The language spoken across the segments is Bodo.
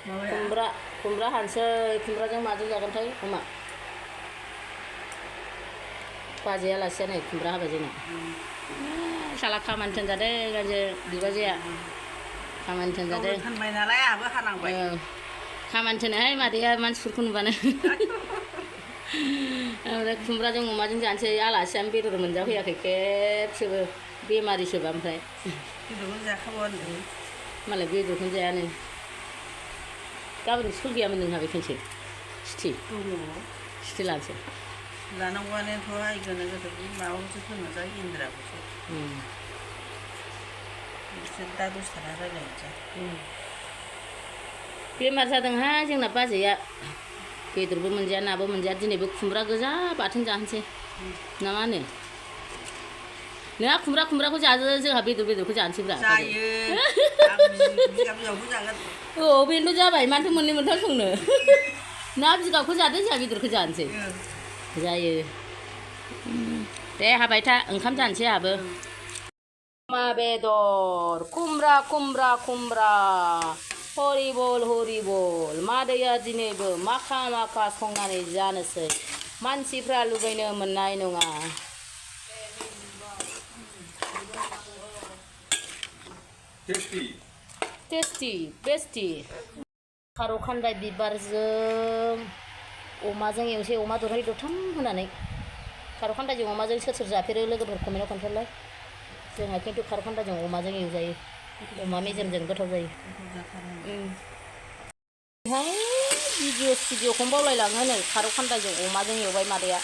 kumbra hansai kumbraजों माजों जागोनथाय अमा बाजै आलासिया नै कुमब्रा हाबाय जोंना साला खामानि थोनजादों गाजो बिबाजैया खामानि थोनजादों फानबाय नालाय आहाबो हानांबाय खामानि थोनोहाय मादैया मानसिफोरखौ नुबानो ओमफ्राय खुमब्राजों अमाजों जानोसै आलासियानो बेदर मोनजाफैयाखै खेबसेबो बेमारिसोबा ओमफ्राय बेदरखौनो जाखाबावानो मालाय बेदरखौनो जायानो गाबोन स्कुल गैयामोन नोंहा बेखायनोसै सिथि सिथि लानोसै लानांगौआनोथ' आइगोनो गोदो माबाखौसो फोरोंनोसै इन्दिराखौसो बिसोर दा दसे थाना रायज्लायनोसै बेमार जादोंहाय जोंना बाजैया बेदरबो मोनजाया नाबो मोनजाया दिनैबो खुमब्रा गोजा बाथोन जानोसै ना मा होनो नोंहा खुमब्राखौ जाजो जोंहा बेदरखौ जानोसैब्रा जायो बिगाबखौ जागोन औ बेनोथ' जाबाय माथो मोननै मोनथाम संनो ना बिगाबखौ जादो जोंहा बेदरखौ जानोसै जायो दे हाबाय था ओंखाम जानोसै आहाबो अमा बेदर खुमब्रा हरिबल मादैया दिनैबो माखा संनानै जानोसै मानसिफ्रा लुबैनो मोननाय नङा टेस्टि खार' खान्दाय बिबारजों अमाजों एवसै अमा दरनै दरथाम होनानै खार' खान्दायजों अमाजों सोर जाफेरो लोगोफोर कमेन्टआव खोन्थालाय जोंहा खिन्थु खार' खान्दायजों अमाजों एवजायो अमा मेजेमजों गोथाव जायो भिडिअखौनो बावलायलाङो नै खार' खान्दायजों अमाजों एवबाय मादैया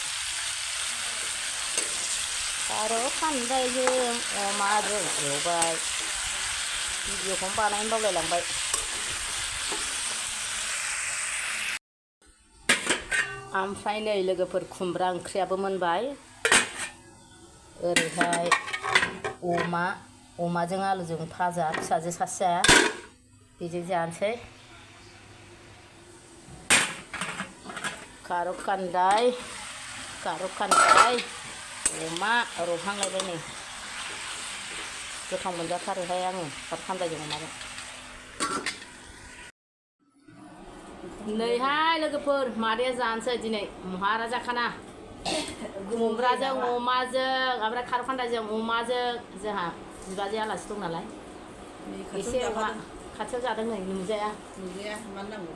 खार' खान्दायजों अमाजों एवबाय भिडिअखौनो बानायनो बावलायलांबाय ओमफ्राय नै लोगोफोर खुमब्रा ओंख्रियाबो मोनबाय ओरैहाय अमाजों आलुजों भाजा फिसाजो सासेया बेजों जानोसै खार' खान्दाय अमा रबहांलायबाय नै गोथाव मोनजाथारोहाय आङो खार' खान्दायजों अमाजों नैहाय लोगोफोर मादैया जानोसै दिनै महाराजा खाना खुमब्राजों अमाजों ओमफ्राय खार' खान्दायजों अमाजों जोंहा बिबाजै आलासि दं नालाय एसे अमा खाथियाव जादों नै नुजाया मानो नांगौ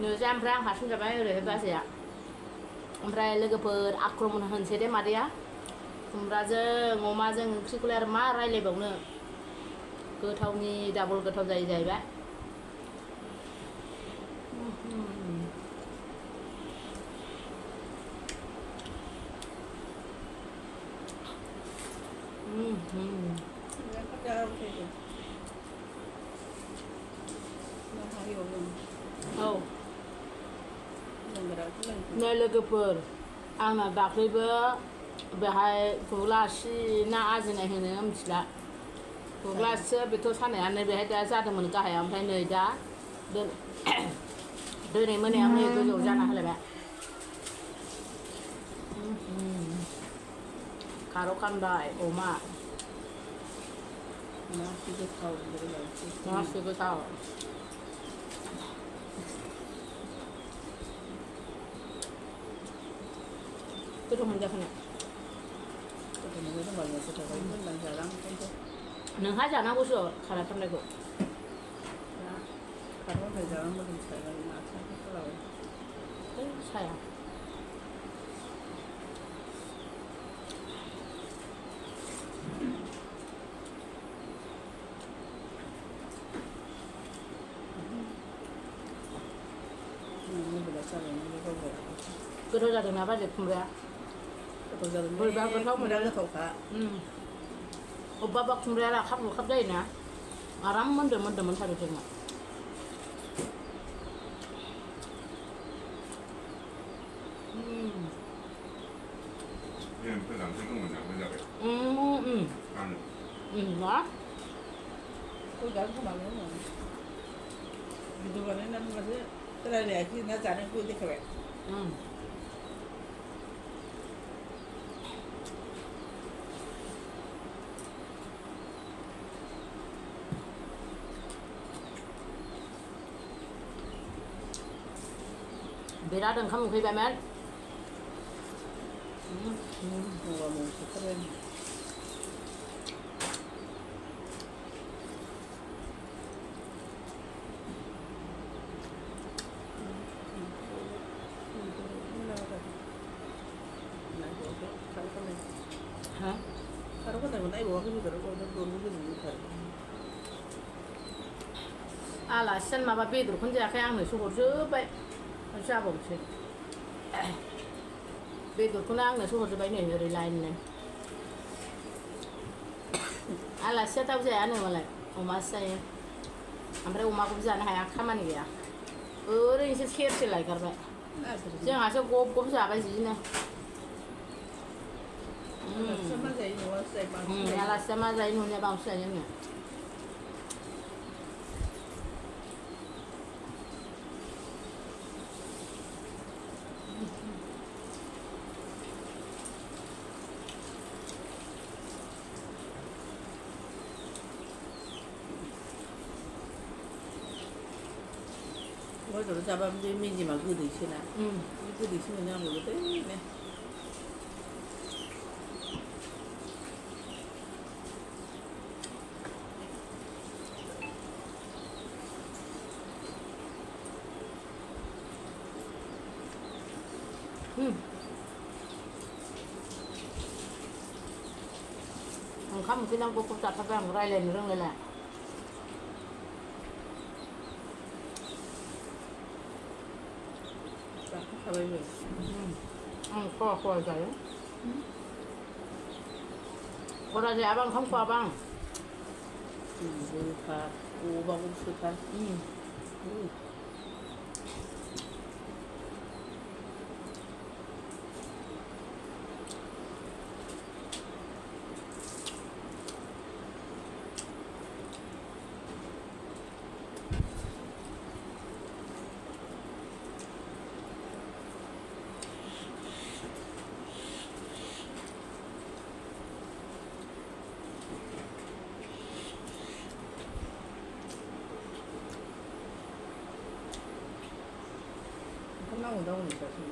नुजाया ओमफ्राय आं हारसिं जाबाय ओरैहाय बाजैया ओमफ्राय लोगोफोर आक्रमन होनोसै दे मादैया खुमब्राजों अमाजों ओंख्रिखौलाय आरो मा रायज्लायबावनो गोथावनि डाबल गोथाव जायो जाहैबाय औ नै लोगोफोर आंना दाख्लैबो बेहाय गुगलासि ना आजिनाय होनो मिथिला गुगलासिसो बेथ' सानायानो बेहाय दा जादोंमोन गाहायाव ओमफ्राय नै दा दिनै मोनायाव नै गोजौआव जाना होलायबाय खार' खान्दाय अमा मासे गोथाव गोथाव मोनजाखोना नोंहा जानांगौसो खार' खान्दायखौ साया गोथाव जादोंना बाजै खुमब्राया बोरैबा गोथाव मोनो गोथावखा अबेबा खुमब्राया राखाब रुखाब जायोना आराम मोन्दों मोनथारो जोंना मा भिडिअ बानायनानै माथो रायज्लायाखै ना जानायखौ देखायबाय बिराद ओंखाम उखैबायमोन मगा मगसोथारबाय ha karo kandaiखौ नायबावाखै बेदरखौ दरबो गोजौथार आलासियानो माबा बेदरखौनो जायाखै आंनोसो हरजोब्बाय जाबावसै बेदरखौनो आंनोसो हरजोब्बाय नै ओरै लाइननो आलासिया दाउ जायानो मालाय अमासो जायो ओमफ्राय अमाखौबो जानो हाया खामानि गैया ओरैनोसो सेरसे लायगारबाय जोंहासो गब गब जाबाय जिनो आलासिया मा जायो न'निया बांसिन जायो आङो बेदर जाबा बे मेजेमा गोदैसोना गोदैसो मोनो आंबो गोदैनो ओंखाम ओंख्रि नांगौखौ जाथारबाय आं रायज्लायनो रोंलायला जाखांखाबायबो आं खवा खवा जायो गरा जायाबा ओंखाम खवाबा आं गोथार गबा गबसोथार नांगौ दावनि दासो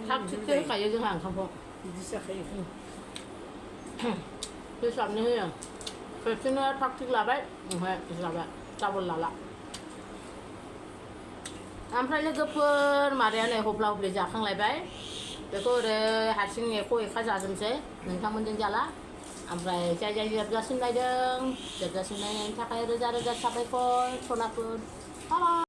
थाब थिगसो होखायो जोंहा ओंखामखौ बिदिसो जाखायो हिसाबनि होयो खेबसेनो थाग थिग लाबाय ओमफ्राय जाबाय डाबल लाला ओमफ्राय लोगोफोर मादैया नै हब्ला हब्लि जाखांलायबाय बेखौ ओरै हारसिं एख' एखा जाजोबसै नोंथांमोनजों जाला ओमफ्राय जाय जाय जोबजासिम नायदों जोबजासिम नायनायनि थाखाय रोजा रोजा साबायखर सनाफोर